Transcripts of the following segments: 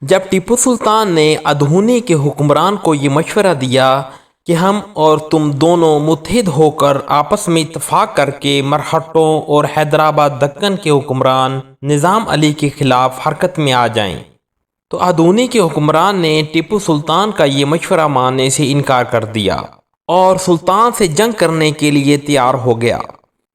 جب ٹیپو سلطان نے ادھونی کے حکمران کو یہ مشورہ دیا کہ ہم اور تم دونوں متحد ہو کر آپس میں اتفاق کر کے مرہٹوں اور حیدرآباد دکن کے حکمران نظام علی کے خلاف حرکت میں آ جائیں، تو ادھونی کے حکمران نے ٹیپو سلطان کا یہ مشورہ ماننے سے انکار کر دیا اور سلطان سے جنگ کرنے کے لیے تیار ہو گیا۔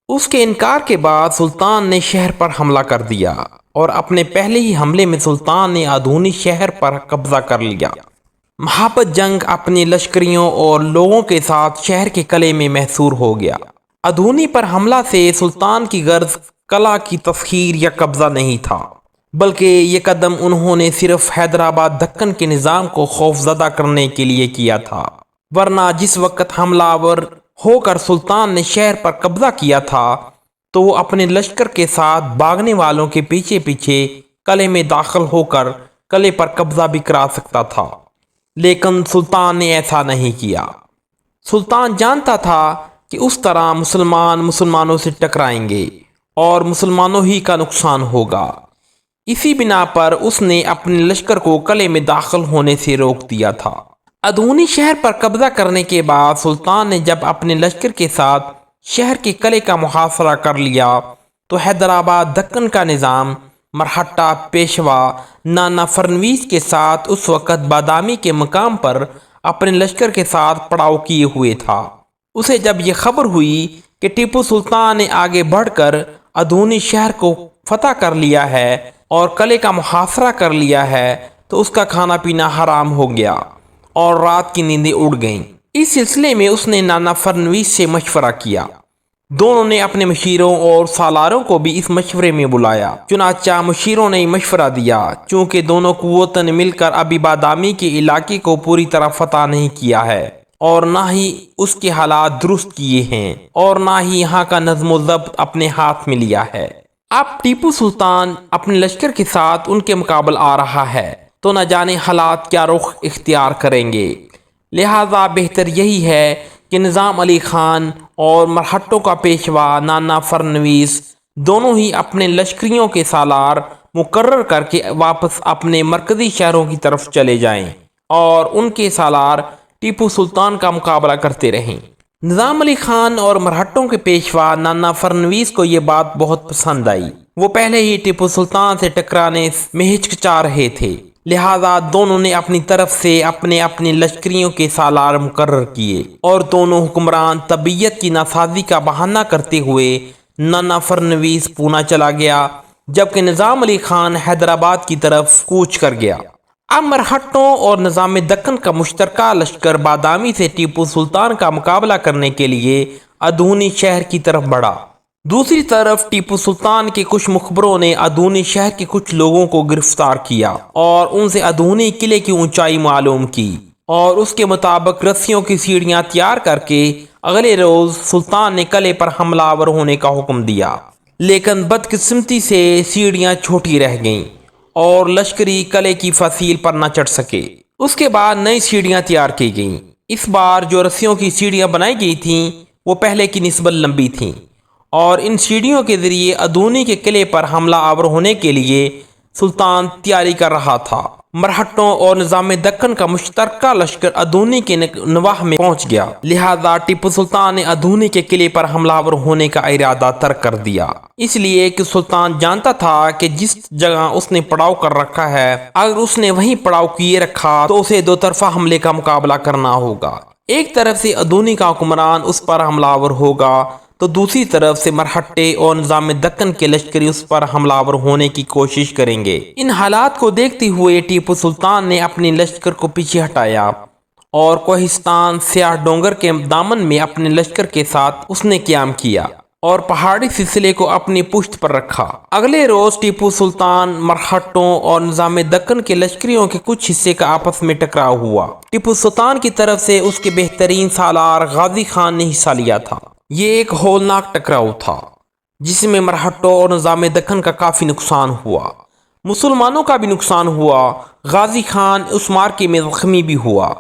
اس کے انکار کے بعد سلطان نے شہر پر حملہ کر دیا اور اپنے پہلے ہی حملے میں سلطان نے ادھونی شہر پر قبضہ کر لیا۔ محبت جنگ اپنے لشکریوں اور لوگوں کے ساتھ شہر کے قلعے میں محصور ہو گیا۔ ادھونی پر حملہ سے سلطان کی غرض قلعہ کی تسخیر یا قبضہ نہیں تھا، بلکہ یہ قدم انہوں نے صرف حیدرآباد دکن کے نظام کو خوفزدہ کرنے کے لیے کیا تھا، ورنہ جس وقت حملہ آور ہو کر سلطان نے شہر پر قبضہ کیا تھا تو وہ اپنے لشکر کے ساتھ بھاگنے والوں کے پیچھے پیچھے قلعے میں داخل ہو کر قلعے پر قبضہ بھی کرا سکتا تھا، لیکن سلطان نے ایسا نہیں کیا۔ سلطان جانتا تھا کہ اس طرح مسلمانوں سے ٹکرائیں گے اور مسلمانوں ہی کا نقصان ہوگا۔ اسی بنا پر اس نے اپنے لشکر کو قلعے میں داخل ہونے سے روک دیا تھا۔ ادھونی شہر پر قبضہ کرنے کے بعد سلطان نے جب اپنے لشکر کے ساتھ شہر کے قلعے کا محاصرہ کر لیا تو حیدرآباد دکن کا نظام مرہٹہ پیشوا نانا فرنویس کے ساتھ اس وقت بادامی کے مقام پر اپنے لشکر کے ساتھ پڑاؤ کیے ہوئے تھا۔ اسے جب یہ خبر ہوئی کہ ٹیپو سلطان نے آگے بڑھ کر ادھونی شہر کو فتح کر لیا ہے اور قلعے کا محاصرہ کر لیا ہے تو اس کا کھانا پینا حرام ہو گیا اور رات کی نیندیں اڑ گئیں۔ اس سلسلے میں اس نے نانا فرنویس سے مشورہ کیا۔ دونوں نے اپنے مشیروں اور سالاروں کو بھی اس مشورے میں بلایا۔ چنانچہ مشیروں نے مشورہ دیا، چونکہ دونوں قوتوں نے مل کر ابھی بادامی کے علاقے کو پوری طرح فتح نہیں کیا ہے اور نہ ہی اس کے حالات درست کیے ہیں اور نہ ہی یہاں کا نظم و ضبط اپنے ہاتھ میں لیا ہے۔ اب ٹیپو سلطان اپنے لشکر کے ساتھ ان کے مقابل آ رہا ہے تو نہ جانے حالات کیا رخ اختیار کریں گے، لہذا بہتر یہی ہے کہ نظام علی خان اور مرہٹوں کا پیشوا نانا فرنویس دونوں ہی اپنے لشکریوں کے سالار مقرر کر کے واپس اپنے مرکزی شہروں کی طرف چلے جائیں اور ان کے سالار ٹیپو سلطان کا مقابلہ کرتے رہیں۔ نظام علی خان اور مرہٹوں کے پیشوا نانا فرنویس کو یہ بات بہت پسند آئی۔ وہ پہلے ہی ٹیپو سلطان سے ٹکرانے میں ہچکچا رہے تھے، لہذا دونوں نے اپنی طرف سے اپنے لشکریوں کے سالار مقرر کیے اور دونوں حکمران طبیعت کی ناسازی کا بہانہ کرتے ہوئے نانا فرنویس پونا چلا گیا، جبکہ نظام علی خان حیدرآباد کی طرف کوچ کر گیا۔ اب مرہٹوں اور نظام دکن کا مشترکہ لشکر بادامی سے ٹیپو سلطان کا مقابلہ کرنے کے لیے ادھونی شہر کی طرف بڑھا۔ دوسری طرف ٹیپو سلطان کے کچھ مخبروں نے ادھونی شہر کے کچھ لوگوں کو گرفتار کیا اور ان سے ادھونی قلعے کی اونچائی معلوم کی اور اس کے مطابق رسیوں کی سیڑھیاں تیار کر کے اگلے روز سلطان نے قلعے پر حملہ آور ہونے کا حکم دیا، لیکن بدقسمتی سے سیڑھیاں چھوٹی رہ گئیں اور لشکری قلعے کی فصیل پر نہ چڑھ سکے۔ اس کے بعد نئی سیڑھیاں تیار کی گئیں۔ اس بار جو رسیوں کی سیڑھیاں بنائی گئی تھیں وہ پہلے کی نسبت لمبی تھیں اور ان سیڑھیوں کے ذریعے ادھونی کے قلعے پر حملہ آور ہونے کے لیے سلطان تیاری کر رہا تھا۔ مرہٹوں اور نظام دکن کا مشترکہ لشکر ادھونی کے نواح میں پہنچ گیا، لہذا ٹیپو سلطان نے ادھونی کے قلعے پر حملہ آور ہونے کا ارادہ ترک کر دیا، اس لیے کہ سلطان جانتا تھا کہ جس جگہ اس نے پڑاؤ کر رکھا ہے اگر اس نے وہیں پڑاؤ کیے رکھا تو اسے دو طرفہ حملے کا مقابلہ کرنا ہوگا۔ ایک طرف سے ادھونی کا حکمران اس پر حملہ آور ہوگا تو دوسری طرف سے مرہٹے اور نظام دکن کے لشکری اس پر حملہ آور ہونے کی کوشش کریں گے۔ ان حالات کو دیکھتے ہوئے ٹیپو سلطان نے اپنے لشکر کو پیچھے ہٹایا اور کوہستان سیاہ ڈونگر کے دامن میں اپنے لشکر کے ساتھ اس نے قیام کیا اور پہاڑی سلسلے کو اپنی پشت پر رکھا۔ اگلے روز ٹیپو سلطان، مرہٹوں اور نظام دکن کے لشکریوں کے کچھ حصے کا آپس میں ٹکراؤ ہوا۔ ٹیپو سلطان کی طرف سے اس کے بہترین سالار غازی خان نے حصہ لیا تھا۔ یہ ایک ہولناک ٹکراؤ تھا جس میں مرہٹوں اور نظام دکن کا کافی نقصان ہوا، مسلمانوں کا بھی نقصان ہوا۔ غازی خان اس مارکے میں زخمی بھی ہوا،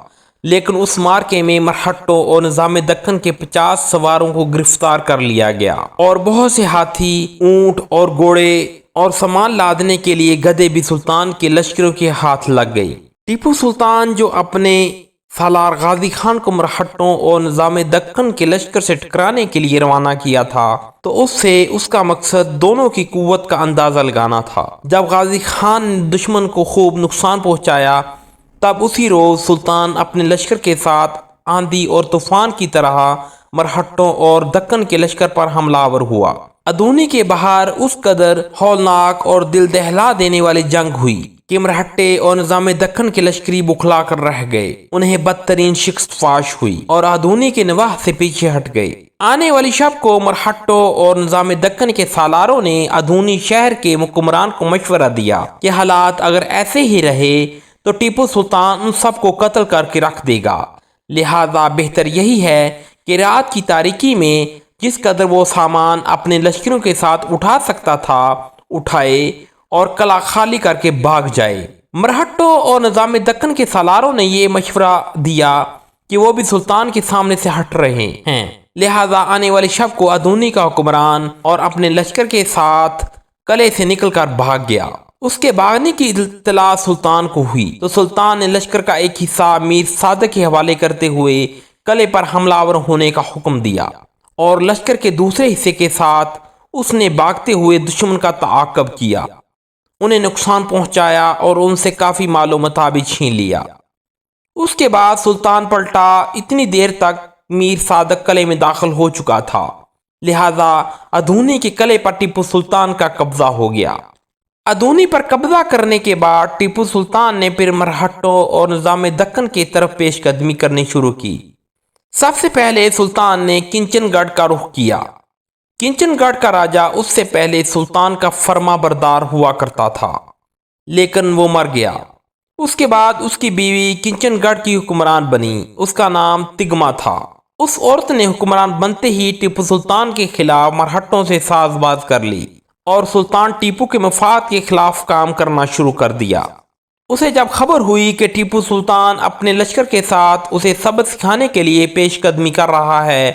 لیکن اس مارکے میں مرہٹوں اور نظام دکن کے 50 سواروں کو گرفتار کر لیا گیا اور بہت سے ہاتھی، اونٹ اور گھوڑے اور سامان لادنے کے لیے گدھے بھی سلطان کے لشکروں کے ہاتھ لگ گئی۔ ٹیپو سلطان جو اپنے سالار غازی خان کو مرہٹوں اور نظام دکن کے لشکر سے ٹکرانے کے لیے روانہ کیا تھا تو اس سے اس کا مقصد دونوں کی قوت کا اندازہ لگانا تھا۔ جب غازی خان نے دشمن کو خوب نقصان پہنچایا تب اسی روز سلطان اپنے لشکر کے ساتھ آندھی اور طوفان کی طرح مرہٹوں اور دکن کے لشکر پر حملہ آور ہوا۔ ادونی کے باہر اس قدر ہولناک اور دل دہلا دینے والی جنگ ہوئی کہ مرہٹے اور نظام دکن کے لشکری بکھلا کر رہ گئے، انہیں بدترین شکست فاش ہوئی اور ادونی کے نواح سے پیچھے ہٹ گئے۔ آنے والی شب کو مرہٹوں اور نظام دکن کے سالاروں نے ادونی شہر کے حکمران کو مشورہ دیا کہ حالات اگر ایسے ہی رہے تو ٹیپو سلطان ان سب کو قتل کر کے رکھ دے گا، لہذا بہتر یہی ہے کہ رات کی تاریکی میں جس قدر وہ سامان اپنے لشکروں کے ساتھ اٹھا سکتا تھا اٹھائے اور قلعہ خالی کر کے بھاگ جائے۔ مرہٹوں اور نظام دکن کے سالاروں نے یہ مشورہ دیا کہ وہ بھی سلطان کے سامنے سے ہٹ رہے ہیں، لہذا آنے والی شب کو ادونی کا حکمران اور اپنے لشکر کے ساتھ قلعے سے نکل کر بھاگ گیا۔ اس کے بھاگنے کی اطلاع سلطان کو ہوئی تو سلطان نے لشکر کا ایک حصہ میر صادق کے حوالے کرتے ہوئے قلعے پر حملہ آور ہونے کا حکم دیا اور لشکر کے دوسرے حصے کے ساتھ اس نے بھاگتے ہوئے دشمن کا تعاقب کیا، انہیں نقصان پہنچایا اور ان سے کافی مال و متاع بھی چھین لیا۔ اس کے بعد سلطان پلٹا اتنی دیر تک میر صادق قلعے میں داخل ہو چکا تھا، لہذا ادونی کے قلعے پر ٹیپو سلطان کا قبضہ ہو گیا۔ ادونی پر قبضہ کرنے کے بعد ٹیپو سلطان نے پھر مرہٹوں اور نظام دکن کی طرف پیش قدمی کرنی شروع کی۔ سب سے پہلے سلطان نے کنچن گڑھ کا رخ کیا۔ کنچن گڑھ کا راجہ اس سے پہلے سلطان کا فرما بردار ہوا کرتا تھا، لیکن وہ مر گیا۔ اس کے بعد اس کی بیوی کنچن گڑھ کی حکمران بنی، اس کا نام تگما تھا۔ اس عورت نے حکمران بنتے ہی ٹیپو سلطان کے خلاف مرہٹوں سے ساز باز کر لی اور سلطان ٹیپو کے مفاد کے خلاف کام کرنا شروع کر دیا۔ اسے جب خبر ہوئی کہ ٹیپو سلطان اپنے لشکر کے ساتھ اسے سبق سکھانے کے لیے پیش قدمی کر رہا ہے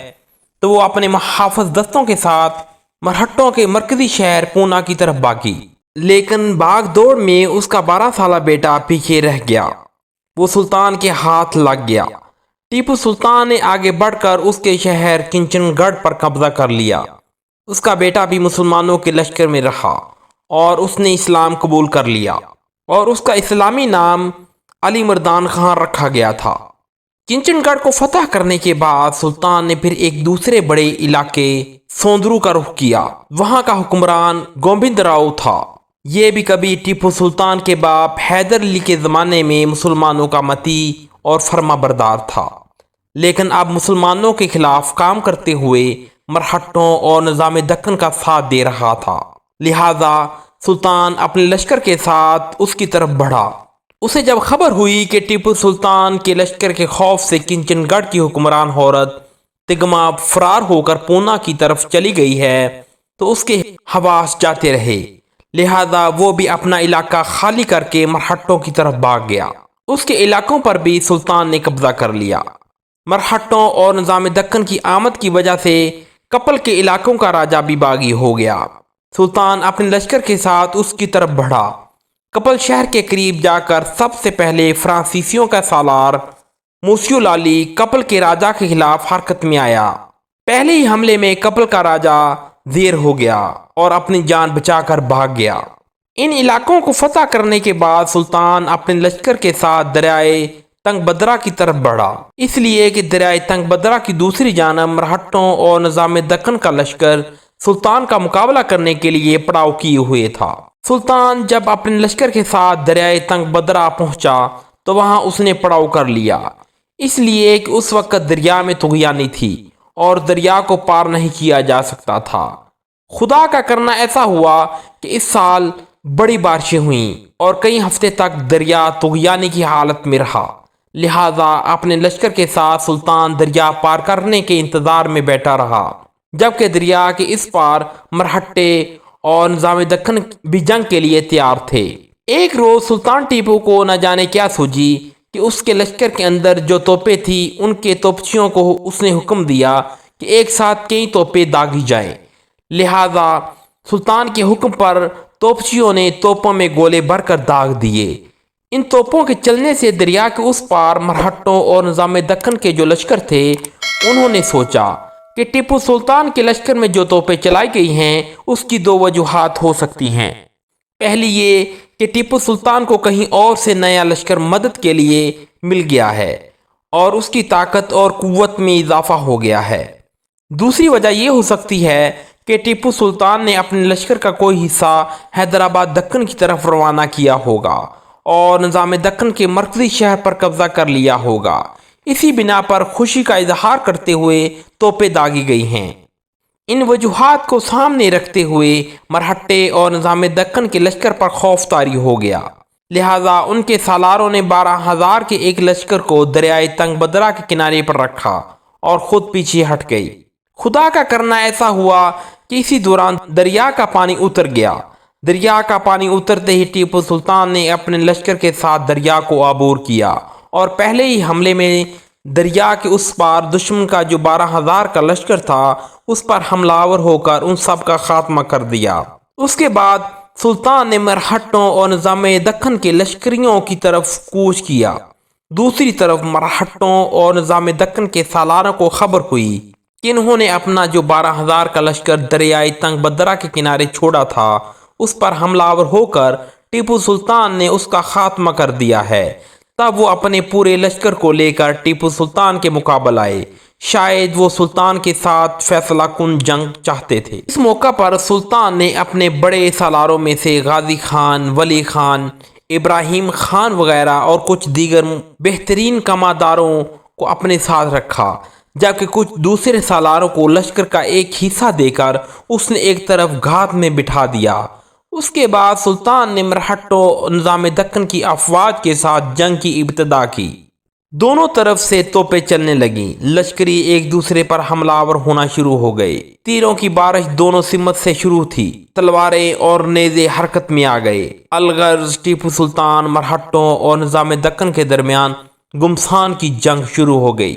تو وہ اپنے محافظ دستوں کے ساتھ مرہٹوں کے مرکزی شہر پونا کی طرف بھاگی، لیکن بھاگ دوڑ میں اس کا 12 سالہ بیٹا پیچھے رہ گیا، وہ سلطان کے ہاتھ لگ گیا۔ ٹیپو سلطان نے آگے بڑھ کر اس کے شہر کنچن گڑھ پر قبضہ کر لیا۔ اس کا بیٹا بھی مسلمانوں کے لشکر میں رہا اور اس نے اسلام قبول کر لیا اور اس کا اسلامی نام علی مردان خان رکھا گیا تھا۔ کنچن گڑھ کو فتح کرنے کے بعد سلطان نے پھر ایک دوسرے بڑے علاقے سوندرو کا رخ کیا، وہاں کا حکمران گوبند راؤ تھا۔ یہ بھی کبھی ٹیپو سلطان کے باپ حیدر علی کے زمانے میں مسلمانوں کا متی اور فرما بردار تھا، لیکن اب مسلمانوں کے خلاف کام کرتے ہوئے مرہٹوں اور نظام دکن کا ساتھ دے رہا تھا، لہذا سلطان اپنے لشکر کے ساتھ اس کی طرف بڑھا۔ اسے جب خبر ہوئی کہ ٹیپو سلطان کے لشکر کے خوف سے کنچن گڑھ کی حکمران عورت تگما فرار ہو کر پونا کی طرف چلی گئی ہے تو اس کے حواس جاتے رہے، لہذا وہ بھی اپنا علاقہ خالی کر کے مرہٹوں کی طرف بھاگ گیا۔ اس کے علاقوں پر بھی سلطان نے قبضہ کر لیا۔ مرہٹوں اور نظام دکن کی آمد کی وجہ سے کپل کے علاقوں کا راجہ بھی باغی ہو گیا۔ سلطان اپنے لشکر کے ساتھ اس کی طرف بڑھا۔ کپل شہر کے قریب جا کر سب سے پہلے فرانسیسیوں کا سالار موسیو لالی کپل کے راجہ کے خلاف حرکت میں آیا۔ پہلے ہی حملے میں کپل کا راجہ زیر ہو گیا اور اپنی جان بچا کر بھاگ گیا۔ ان علاقوں کو فتح کرنے کے بعد سلطان اپنے لشکر کے ساتھ دریائے تنگ بدرا کی طرف بڑھا، اس لیے کہ دریائے تنگ بدرا کی دوسری جانب مرہٹوں اور نظام دکن کا لشکر سلطان کا مقابلہ کرنے کے لیے پڑاؤ کیے ہوئے تھا۔ سلطان جب اپنے لشکر کے ساتھ دریائے تنگ بدرا پہنچا تو وہاں اس نے پڑاؤ کر لیا، اس لیے کہ اس وقت دریا میں طغیانی تھی اور دریا کو پار نہیں کیا جا سکتا تھا۔ خدا کا کرنا ایسا ہوا کہ اس سال بڑی بارشیں ہوئیں اور کئی ہفتے تک دریا طغیانی کی حالت میں رہا، لہذا اپنے لشکر کے ساتھ سلطان دریا پار کرنے کے انتظار میں بیٹھا رہا، جبکہ دریا کے اس پار مرہٹے اور نظام دکن بھی جنگ کے لیے تیار تھے۔ ایک روز سلطان ٹیپو کو نہ جانے کیا سوجی کہ اس کے لشکر کے اندر جو توپیں تھیں ان کے توپچیوں کو اس نے حکم دیا کہ ایک ساتھ کئی توپیں داغی جائیں۔ لہذا سلطان کے حکم پر توپچیوں نے توپوں میں گولے بھر کر داغ دیے۔ ان توپوں کے چلنے سے دریا کے اس پار مرہٹوں اور نظام دکن کے جو لشکر تھے انہوں نے سوچا کہ ٹیپو سلطان کے لشکر میں جو توپیں چلائی گئی ہیں اس کی دو وجوہات ہو سکتی ہیں۔ پہلی یہ کہ ٹیپو سلطان کو کہیں اور سے نیا لشکر مدد کے لیے مل گیا ہے اور اس کی طاقت اور قوت میں اضافہ ہو گیا ہے۔ دوسری وجہ یہ ہو سکتی ہے کہ ٹیپو سلطان نے اپنے لشکر کا کوئی حصہ حیدرآباد دکن کی طرف روانہ کیا ہوگا اور نظام دکن کے مرکزی شہر پر قبضہ کر لیا ہوگا۔ اسی بنا پر خوشی کا اظہار کرتے ہوئے توپیں داغی گئی ہیں۔ ان وجوہات کو سامنے رکھتے ہوئے مرہٹے اور نظام دکن کے لشکر پر خوف طاری ہو گیا، لہذا ان کے سالاروں نے 12,000 کے ایک لشکر کو دریائے تنگ بدرہ کے کنارے پر رکھا اور خود پیچھے ہٹ گئی۔ خدا کا کرنا ایسا ہوا کہ اسی دوران دریا کا پانی اتر گیا۔ دریا کا پانی اترتے ہی ٹیپو سلطان نے اپنے لشکر کے ساتھ دریا کو عبور کیا اور پہلے ہی حملے میں دریا کے اس پار دشمن کا جو 12,000 کا لشکر تھا اس پر حملہ آور ہو کر ان سب کا خاتمہ کر دیا۔ اس کے بعد سلطان نے مرہٹوں اور نظام دکن کے لشکریوں کی طرف کوچ کیا۔ دوسری طرف مرہٹوں اور نظام دکن کے سالاروں کو خبر ہوئی کہ انہوں نے اپنا جو 12,000 کا لشکر دریائے تنگ بدرہ کے کنارے چھوڑا تھا اس پر حملہ آور ہو کر ٹیپو سلطان نے اس کا خاتمہ کر دیا ہے۔ تب وہ اپنے پورے لشکر کو لے کر ٹیپو سلطان کے مقابل آئے۔ شاید وہ سلطان کے ساتھ فیصلہ کن جنگ چاہتے تھے۔ اس موقع پر سلطان نے اپنے بڑے سالاروں میں سے غازی خان، ولی خان، ابراہیم خان وغیرہ اور کچھ دیگر بہترین کمانداروں کو اپنے ساتھ رکھا، جبکہ کچھ دوسرے سالاروں کو لشکر کا ایک حصہ دے کر اس نے ایک طرف گھات میں بٹھا دیا۔ اس کے بعد سلطان نے مرہٹوں اور نظام دکن کی افواج کے ساتھ جنگ کی ابتدا کی۔ دونوں طرف سے توپیں چلنے لگیں، لشکری ایک دوسرے پر حملہ آور ہونا شروع ہو گئے۔ تیروں کی بارش دونوں سمت سے شروع تھی، تلواریں اور نیزے حرکت میں آ گئے۔ الغرض ٹیپو سلطان، مرہٹوں اور نظام دکن کے درمیان گمسان کی جنگ شروع ہو گئی۔